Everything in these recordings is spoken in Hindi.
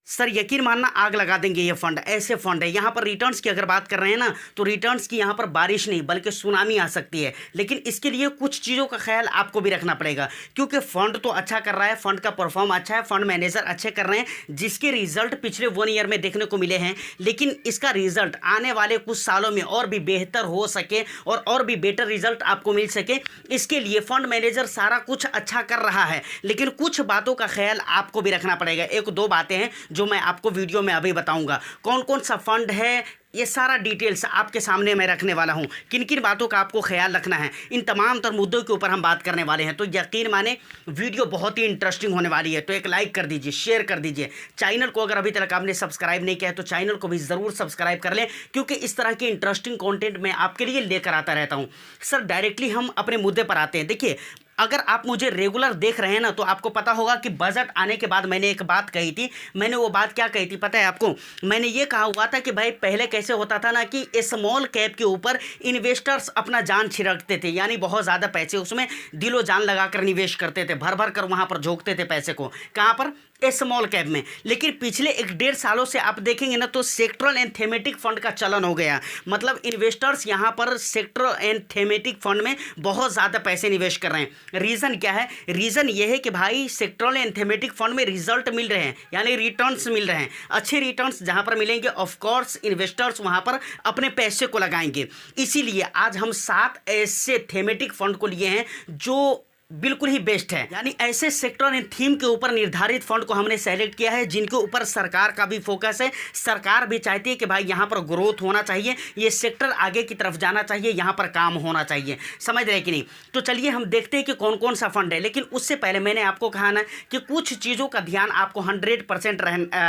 सर यकीन मानना आग लगा देंगे ये फंड, ऐसे फंड है। यहाँ पर रिटर्न्स की अगर बात कर रहे हैं ना, तो रिटर्न्स की यहाँ पर बारिश नहीं बल्कि सुनामी आ सकती है। लेकिन इसके लिए कुछ चीज़ों का ख्याल आपको भी रखना पड़ेगा, क्योंकि फंड तो अच्छा कर रहा है, फंड का परफॉर्म अच्छा है, फंड मैनेजर अच्छे कर रहे हैं, जिसके रिजल्ट पिछले 1 ईयर में देखने को मिले हैं। लेकिन इसका रिजल्ट आने वाले कुछ सालों में और भी बेहतर हो सके और भी बेटर रिजल्ट आपको मिल सके, इसके लिए फंड मैनेजर सारा कुछ अच्छा कर रहा है। लेकिन कुछ बातों का ख्याल आपको भी रखना पड़ेगा। 1-2 बातें हैं जो मैं आपको वीडियो में अभी बताऊंगा। कौन कौन सा फंड है, ये सारा डिटेल्स आपके सामने मैं रखने वाला हूं। किन किन बातों का आपको ख्याल रखना है, इन तमाम तर मुद्दों के ऊपर हम बात करने वाले हैं। तो यकीन माने वीडियो बहुत ही इंटरेस्टिंग होने वाली है। तो एक लाइक कर दीजिए, शेयर कर दीजिए। चैनल को अगर अभी तक आपने सब्सक्राइब नहीं किया है तो चैनल को भी ज़रूर सब्सक्राइब कर लें, क्योंकि इस तरह के इंटरेस्टिंग कॉन्टेंट मैं आपके लिए लेकर आता रहता हूँ। सर डायरेक्टली हम अपने मुद्दे पर आते हैं। देखिए, अगर आप मुझे रेगुलर देख रहे हैं ना, तो आपको पता होगा कि बजट आने के बाद मैंने एक बात कही थी। मैंने वो बात क्या कही थी पता है आपको? मैंने ये कहा हुआ था कि भाई पहले कैसे होता था ना कि स्मॉल कैप के ऊपर इन्वेस्टर्स अपना जान छिड़कते थे, यानी बहुत ज़्यादा पैसे उसमें दिलो जान लगाकर निवेश करते थे, भर भर कर वहाँ पर झोंकते थे पैसे को। कहाँ पर? स्मॉल कैप में। लेकिन पिछले 1-1.5 सालों से आप देखेंगे ना, तो सेक्टरल एंड थेमेटिक फंड का चलन हो गया। मतलब इन्वेस्टर्स यहाँ पर सेक्टरल एंड थेमेटिक फंड में बहुत ज़्यादा पैसे निवेश कर रहे हैं। रीज़न क्या है? रीज़न ये है कि भाई सेक्टरल एंड थेमेटिक फंड में रिजल्ट मिल रहे हैं, यानी रिटर्न्स मिल रहे हैं। अच्छे रिटर्न्स जहाँ पर मिलेंगे, ऑफकोर्स इन्वेस्टर्स वहाँ पर अपने पैसे को लगाएंगे। इसीलिए आज हम 7 ऐसे थेमेटिक फंड को लिए हैं जो बिल्कुल ही बेस्ट है, यानी ऐसे सेक्टर एंड थीम के ऊपर निर्धारित फंड को हमने सेलेक्ट किया है जिनके ऊपर सरकार का भी फोकस है। सरकार भी चाहती है कि भाई यहाँ पर ग्रोथ होना चाहिए, ये सेक्टर आगे की तरफ जाना चाहिए, यहाँ पर काम होना चाहिए। समझ रहे कि नहीं? तो चलिए हम देखते हैं कि कौन कौन सा फंड है। लेकिन उससे पहले मैंने आपको कहा ना कि कुछ चीज़ों का ध्यान आपको 100%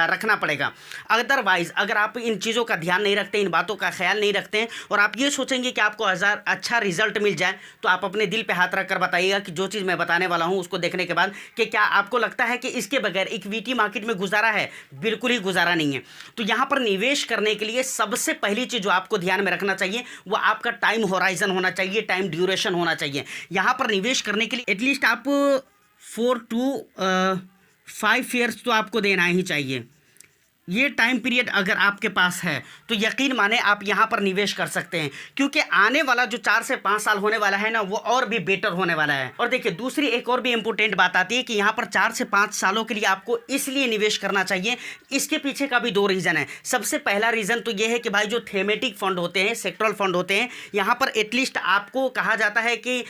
रखना पड़ेगा। अदरवाइज अगर आप इन चीज़ों का ध्यान नहीं रखते, इन बातों का ख्याल नहीं रखते हैं, और आप ये सोचेंगे कि आपको अच्छा रिजल्ट मिल जाए, तो आप अपने दिल पर हाथ रख कर बताइएगा कि जो चीज़ मैं बताने वाला हूं उसको देखने के बाद कि क्या आपको लगता है कि इसके बगैर इक्विटी मार्केट में गुजारा है? बिल्कुल ही गुजारा नहीं है। तो यहां पर निवेश करने के लिए सबसे पहली चीज जो आपको ध्यान में रखना चाहिए वो आपका टाइम होराइजन होना चाहिए, टाइम ड्यूरेशन होना चाहिए। यहां पर निवेश करने के लिए एटलीस्ट आप 4 to 5 ईयर्स तो आपको देना ही चाहिए। ये टाइम पीरियड अगर आपके पास है तो यकीन माने आप यहाँ पर निवेश कर सकते हैं, क्योंकि आने वाला जो 4 से 5 साल होने वाला है ना, वो और भी बेटर होने वाला है। और देखिए, दूसरी एक और भी इंपॉर्टेंट बात आती है कि यहाँ पर 4 से 5 सालों के लिए आपको इसलिए निवेश करना चाहिए। इसके पीछे का भी 2 रीज़न है। सबसे पहला रीज़न तो ये है कि भाई जो थेमेटिक फंड होते हैं, सेक्टरल फंड होते हैं, यहाँ पर एटलीस्ट आपको कहा जाता है कि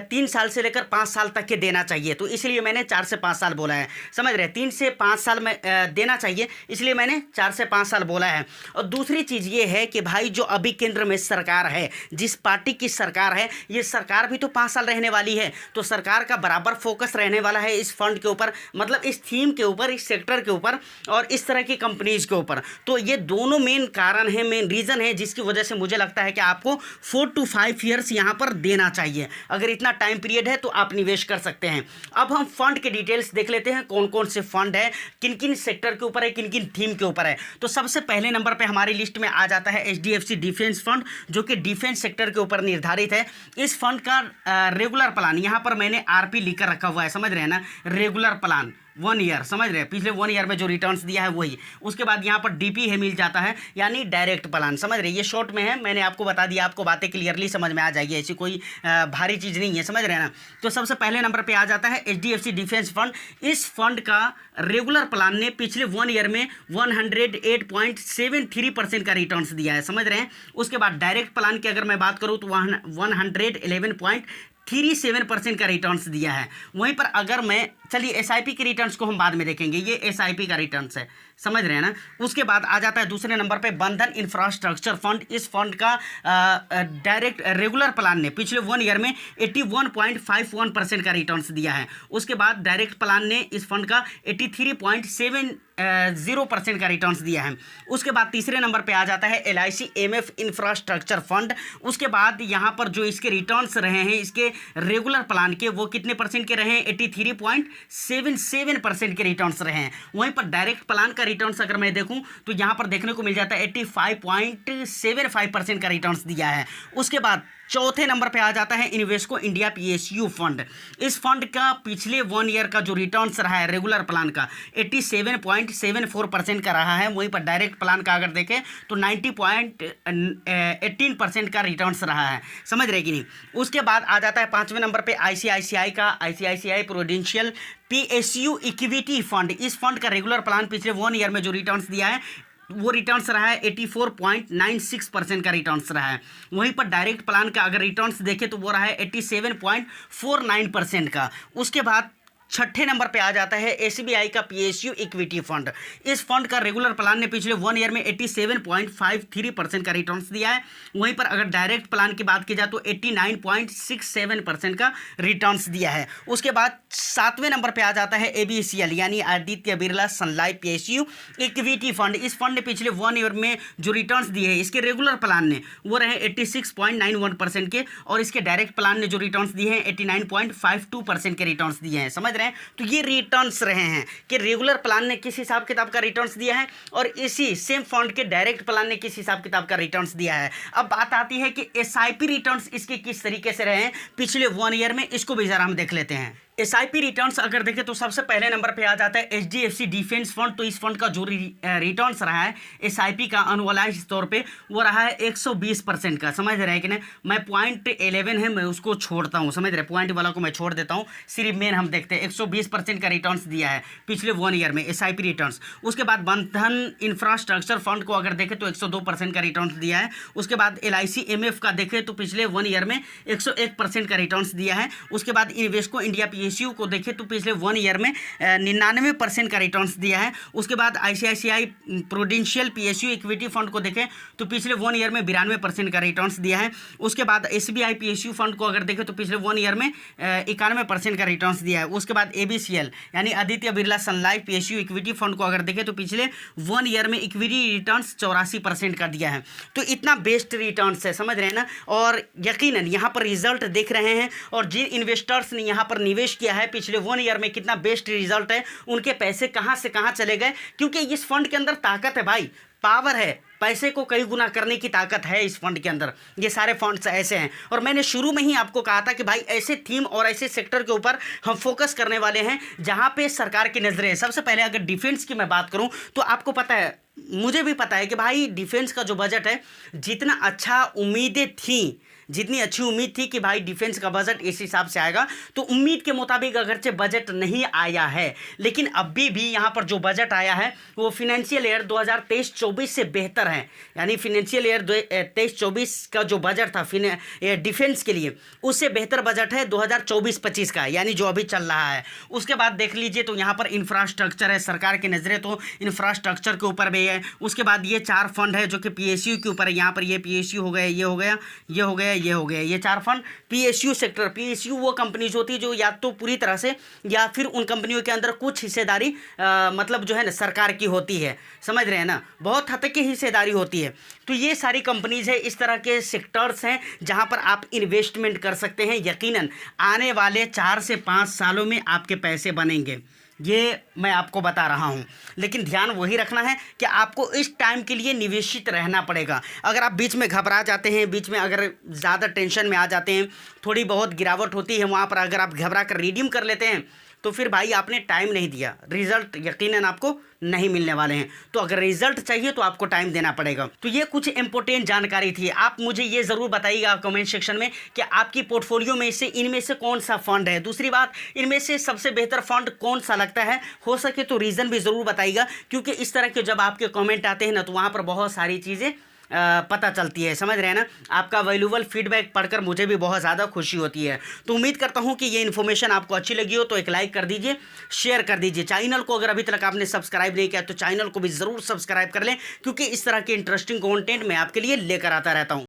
3 साल से लेकर 5 साल तक के देना चाहिए। तो इसलिए मैंने 4 से 5 साल बोला है। समझ रहे? 3 से 5 साल में देना चाहिए, इसलिए मैंने 4 से 5 साल बोला है। और दूसरी चीज ये है कि भाई जो अभी केंद्र में सरकार है, जिस पार्टी की सरकार है, ये सरकार भी तो 5 साल रहने वाली है। तो सरकार का बराबर फोकस रहने वाला है इस फंड के ऊपर, मतलब इस थीम के ऊपर, इस सेक्टर के ऊपर और इस तरह की कंपनीज के ऊपर। तो ये दोनों मेन कारण है, मेन रीजन है, जिसकी वजह से मुझे लगता है कि आपको 4 to 5 ईयर्स यहाँ पर देना चाहिए। अगर इतना टाइम पीरियड है तो आप निवेश कर सकते हैं। अब हम फंड के डिटेल्स देख लेते हैं, कौन कौन से फंड है, किन किन सेक्टर के ऊपर है, किन किन थीम के ऊपर है। तो सबसे पहले नंबर पे हमारी लिस्ट में आ जाता है HDFC डिफेंस फंड, जो कि डिफेंस सेक्टर के ऊपर निर्धारित है। इस फंड का रेगुलर प्लान यहाँ पर मैंने RP लिखकर रखा हुआ है, समझ रहे हैं ना? रेगुलर प्लान 1 ईयर, समझ रहे हैं? पिछले 1 ईयर में जो रिटर्न्स दिया है वही। उसके बाद यहाँ पर DP है मिल जाता है, यानी डायरेक्ट प्लान। समझ रहे हैं? ये शॉर्ट में है, मैंने आपको बता दिया, आपको बातें क्लियरली समझ में आ जाएगी, ऐसी कोई भारी चीज़ नहीं है। समझ रहे हैं ना? तो सबसे पहले नंबर पे आ जाता है HDFC डिफेंस फंड। इस फंड का रेगुलर प्लान ने पिछले 1 ईयर में 108.73% का रिटर्न्स दिया है। समझ रहे हैं? उसके बाद डायरेक्ट प्लान की अगर मैं बात करूँ तो 111.37% का रिटर्न्स दिया है। वहीं पर अगर मैं, चलिए SIP के रिटर्न्स को हम बाद में देखेंगे, ये SIP का रिटर्न्स है, समझ रहे हैं ना? उसके बाद आ जाता है दूसरे नंबर पे बंधन इंफ्रास्ट्रक्चर फंड। इस फंड का डायरेक्ट रेगुलर प्लान ने पिछले 1 ईयर में 81.51% का रिटर्न्स दिया है। उसके बाद डायरेक्ट प्लान ने इस फंड का 83.70% का रिटर्न्स दिया है। उसके बाद तीसरे नंबर पे आ जाता है LIC MF इंफ्रास्ट्रक्चर फंड। उसके बाद यहाँ पर जो इसके रिटर्न्स रहे हैं, इसके रेगुलर प्लान के, वो कितने परसेंट के रहे हैं? 83.77% के रिटर्न्स रहे हैं। वहीं पर डायरेक्ट प्लान का रिटर्न्स अगर मैं देखूं तो यहां पर देखने को मिल जाता है 85.75% का रिटर्न्स दिया है। उसके बाद चौथे नंबर पे आ जाता है इन्वेस्को इंडिया पीएसयू फंड। इस फंड का पिछले 1 ईयर का जो रिटर्न्स रहा है रेगुलर प्लान का 87.74% का रहा है। वहीं पर डायरेक्ट प्लान का अगर देखें तो 90.18% का रिटर्न्स रहा है, समझ रहे कि नहीं। उसके बाद आ जाता है 5वें नंबर पे आईसीआईसीआई का ICICI prudential PSU equity fund. इस फंड का रेगुलर प्लान पिछले 1 ईयर में जो रिटर्न्स दिया है वो रिटर्न्स रहा है 84.96% का रिटर्न्स रहा है। वहीं पर डायरेक्ट प्लान का अगर रिटर्न्स देखें तो वो रहा है 87.49% का। उसके बाद छठे नंबर पे आ जाता है एसबीआई का पीएसयू इक्विटी फंड। इस फंड का रेगुलर प्लान ने पिछले 1 ईयर में 87.53% का रिटर्न्स दिया है। वहीं पर अगर डायरेक्ट प्लान की बात की जाए तो 89.67% का रिटर्न्स दिया है। उसके बाद 7वें नंबर पे आ जाता है एबीसीएल यानी आदित्य बिरला सन लाइफ पीएसयू इक्विटी फंड। इस फंड ने पिछले 1 ईयर में जो रिटर्न्स दिए हैं इसके रेगुलर प्लान ने वो रहे 86.91% के, और इसके डायरेक्ट प्लान ने जो रिटर्न्स दिए हैं 89.52% के रिटर्न्स दिए हैं, समझ रहे हैं। तो ये रिटर्न्स रहे हैं कि रेगुलर प्लान ने किस हिसाब किताब का रिटर्न्स दिया है और इसी सेम फंड के डायरेक्ट प्लान ने किस हिसाब किताब का रिटर्न्स दिया है। अब बात आती है कि एसआईपी रिटर्न्स इसके किस तरीके से रहे हैं पिछले 1 ईयर में, इसको भी जरा हम देख लेते हैं। एसआईपी रिटर्न्स अगर देखें तो सबसे पहले नंबर पे आ जाता है एचडीएफसी डिफेंस फंड। तो इस फंड का जो रिटर्न्स रहा है एसआईपी का अनुअलाइज तौर पे वो रहा है 120% का, समझ रहे हैं कि नहीं। मैं पॉइंट 11 है मैं उसको छोड़ता हूँ, समझ रहे, पॉइंट वाला को मैं छोड़ देता हूँ, सिर्फ मेन हम देखते हैं 120% का रिटर्न्स दिया है पिछले 1 ईयर में एसआईपी रिटर्न्स। उसके बाद बंधन इंफ्रास्ट्रक्चर फंड को अगर देखें तो 102% का रिटर्न्स दिया है। उसके बाद LIC MF का देखें तो पिछले 1 ईयर में 101% का रिटर्न्स दिया है। उसके बाद इन्वेस्को इंडिया पीएसयू को देखें तो पिछले 1 ईयर में 99% का रिटर्न्स दिया है। उसके बाद ICICI prudential PSU equity fund को देखें तो पिछले 1 ईयर में 92% का रिटर्न्स दिया है। उसके बाद एसबीआई पीएसयू फंड को अगर देखें तो पिछले 1 ईयर में 91% का रिटर्न्स दिया है। उसके बाद एबीसीएल यानी आदित्य बिरला सन लाइफ पीएसयू इक्विटी फंड को अगर देखें तो पिछले 1 ईयर में इक्विटी रिटर्न्स 84% का दिया है। तो इतना बेस्ट रिटर्न्स है, समझ रहे हैं ना। और यकीनन यहाँ पर रिजल्ट देख रहे हैं और जिन इन्वेस्टर्स ने यहाँ पर निवेश किया है पिछले 1 ईयर में कितना बेस्ट रिजल्ट है, उनके पैसे कहाँ से कहाँ चले गए, क्योंकि इस फंड के अंदर ताकत है भाई, पावर है, पैसे को कई गुना करने की ताकत है इस फंड के अंदर। ये सारे फंड्स ऐसे हैं और मैंने शुरू में ही आपको कहा था कि भाई ऐसे थीम और ऐसे सेक्टर के ऊपर हम फोकस करने वाले हैं जहां पे सरकार की नजरें हैं। सबसे पहले अगर डिफेंस की मैं बात करूं तो आपको पता है, मुझे भी पता है कि भाई डिफेंस का जो बजट है, जितना अच्छा उम्मीदें थी, जितनी अच्छी उम्मीद थी कि भाई डिफेंस का बजट इस हिसाब से आएगा, तो उम्मीद के मुताबिक अगरचे बजट नहीं आया है, लेकिन अभी भी यहाँ पर जो बजट आया है वो फिनेंशियल ईयर 2023-24 से बेहतर है। यानी फिनेंशियल ईयर 23-24 का जो बजट था डिफेंस के लिए, उससे बेहतर बजट है 2024-25 का, यानी जो अभी चल रहा है। उसके बाद देख लीजिए तो यहाँ पर इंफ्रास्ट्रक्चर है, सरकार की नज़रें तो इंफ्रास्ट्रक्चर के ऊपर भी है। उसके बाद ये 4 फंड है जो कि पीएसयू के ऊपर है। यहाँ पर ये पीएसयू हो गया, ये हो गया, ये हो गया, ये हो गया, ये 4 फंड पीएसयू सेक्टर। पीएसयू वो कंपनीज होती है जो या तो पूरी तरह से या फिर उन कंपनियों के अंदर कुछ हिस्सेदारी मतलब जो है ना सरकार की होती है, समझ रहे हैं ना, बहुत हद तक की हिस्सेदारी होती है। तो ये सारी कंपनीज है, इस तरह के सेक्टर्स हैं जहां पर आप इन्वेस्टमेंट कर सकते हैं। यकीनन आने वाले 4 से 5 सालों में आपके पैसे बनेंगे, ये मैं आपको बता रहा हूं। लेकिन ध्यान वही रखना है कि आपको इस टाइम के लिए निवेशित रहना पड़ेगा। अगर आप बीच में घबरा जाते हैं, बीच में अगर ज़्यादा टेंशन में आ जाते हैं, थोड़ी बहुत गिरावट होती है वहाँ पर, अगर आप घबरा कर रिडीम कर लेते हैं तो फिर भाई आपने टाइम नहीं दिया, रिजल्ट यकीनन आपको नहीं मिलने वाले हैं। तो अगर रिजल्ट चाहिए तो आपको टाइम देना पड़ेगा। तो ये कुछ इंपॉर्टेंट जानकारी थी। आप मुझे ये ज़रूर बताइएगा कमेंट सेक्शन में कि आपकी पोर्टफोलियो में से इनमें से कौन सा फंड है। दूसरी बात, इनमें से सबसे बेहतर फंड कौन सा लगता है, हो सके तो रीज़न भी ज़रूर बताइएगा, क्योंकि इस तरह के जब आपके कमेंट आते हैं ना तो वहाँ पर बहुत सारी चीज़ें पता चलती है, समझ रहे हैं ना। आपका वैल्यूबल फीडबैक पढ़कर मुझे भी बहुत ज़्यादा खुशी होती है। तो उम्मीद करता हूं कि ये इन्फॉर्मेशन आपको अच्छी लगी हो तो एक लाइक कर दीजिए, शेयर कर दीजिए। चैनल को अगर अभी तक आपने सब्सक्राइब नहीं किया तो चैनल को भी ज़रूर सब्सक्राइब कर लें, क्योंकि इस तरह के इंटरेस्टिंग कंटेंट मैं आपके लिए लेकर आता रहता हूं।